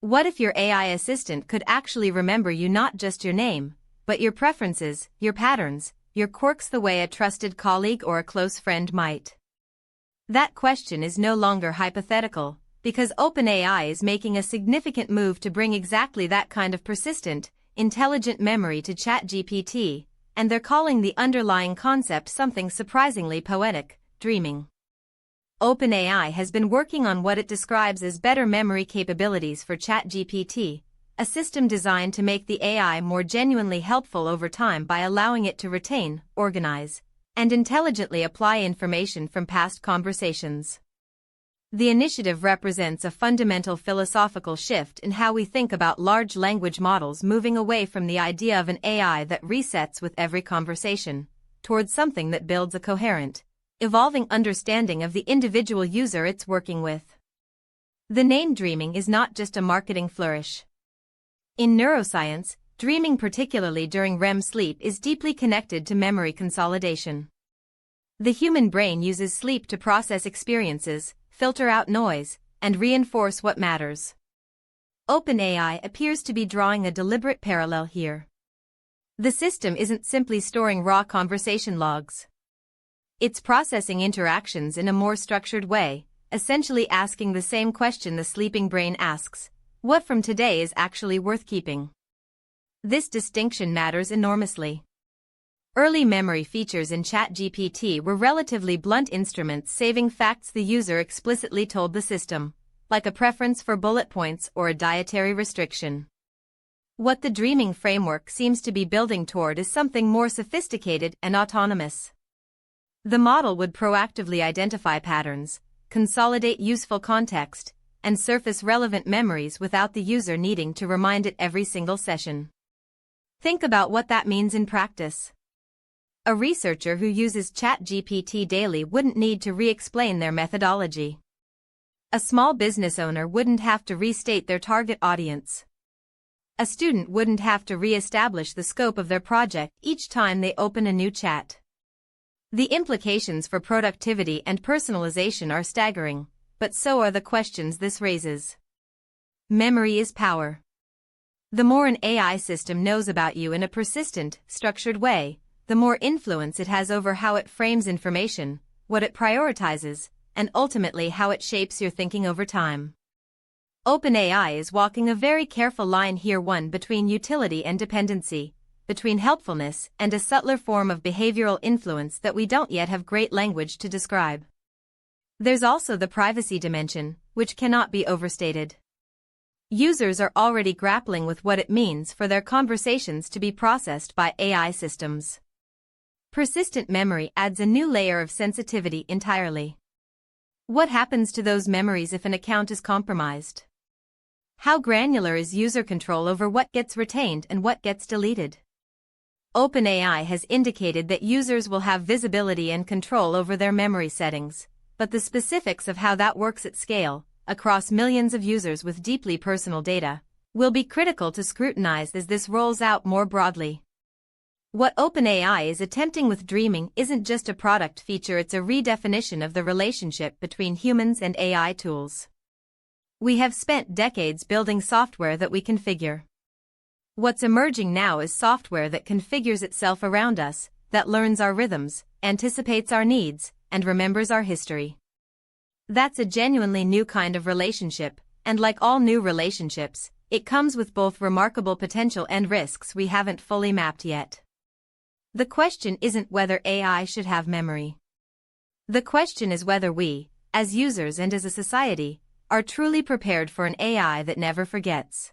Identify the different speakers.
Speaker 1: What if your AI assistant could actually remember you, not just your name, but your preferences, your patterns, your quirks, the way a trusted colleague or a close friend might? That question is no longer hypothetical, because OpenAI is making a significant move to bring exactly that kind of persistent, intelligent memory to ChatGPT, and they're calling the underlying concept something surprisingly poetic: dreaming. OpenAI has been working on what it describes as better memory capabilities for ChatGPT, a system designed to make the AI more genuinely helpful over time by allowing it to retain, organize, and intelligently apply information from past conversations. The initiative represents a fundamental philosophical shift in how we think about large language models, moving away from the idea of an AI that resets with every conversation, towards something that builds a coherent, evolving understanding of the individual user it's working with. The name dreaming is not just a marketing flourish. In neuroscience, dreaming, particularly during REM sleep, is deeply connected to memory consolidation. The human brain uses sleep to process experiences, filter out noise, and reinforce what matters. OpenAI appears to be drawing a deliberate parallel here. The system isn't simply storing raw conversation logs. It's processing interactions in a more structured way, essentially asking the same question the sleeping brain asks: what from today is actually worth keeping? This distinction matters enormously. Early memory features in ChatGPT were relatively blunt instruments saving facts the user explicitly told the system, like a preference for bullet points or a dietary restriction. What the dreaming framework seems to be building toward is something more sophisticated and autonomous. The model would proactively identify patterns, consolidate useful context, and surface relevant memories without the user needing to remind it every single session. Think about what that means in practice. A researcher who uses ChatGPT daily wouldn't need to re-explain their methodology. A small business owner wouldn't have to restate their target audience. A student wouldn't have to re-establish the scope of their project each time they open a new chat. The implications for productivity and personalization are staggering, but so are the questions this raises. Memory is power. The more an AI system knows about you in a persistent, structured way, the more influence it has over how it frames information, what it prioritizes, and ultimately how it shapes your thinking over time. OpenAI is walking a very careful line here, one between utility and dependency, between helpfulness and a subtler form of behavioral influence that we don't yet have great language to describe. There's also the privacy dimension, which cannot be overstated. Users are already grappling with what it means for their conversations to be processed by AI systems. Persistent memory adds a new layer of sensitivity entirely. What happens to those memories if an account is compromised? How granular is user control over what gets retained and what gets deleted? OpenAI has indicated that users will have visibility and control over their memory settings, but the specifics of how that works at scale, across millions of users with deeply personal data, will be critical to scrutinize as this rolls out more broadly. What OpenAI is attempting with dreaming isn't just a product feature, it's a redefinition of the relationship between humans and AI tools. We have spent decades building software that we configure. What's emerging now is software that configures itself around us, that learns our rhythms, anticipates our needs, and remembers our history. That's a genuinely new kind of relationship, and like all new relationships, it comes with both remarkable potential and risks we haven't fully mapped yet. The question isn't whether AI should have memory. The question is whether we, as users and as a society, are truly prepared for an AI that never forgets.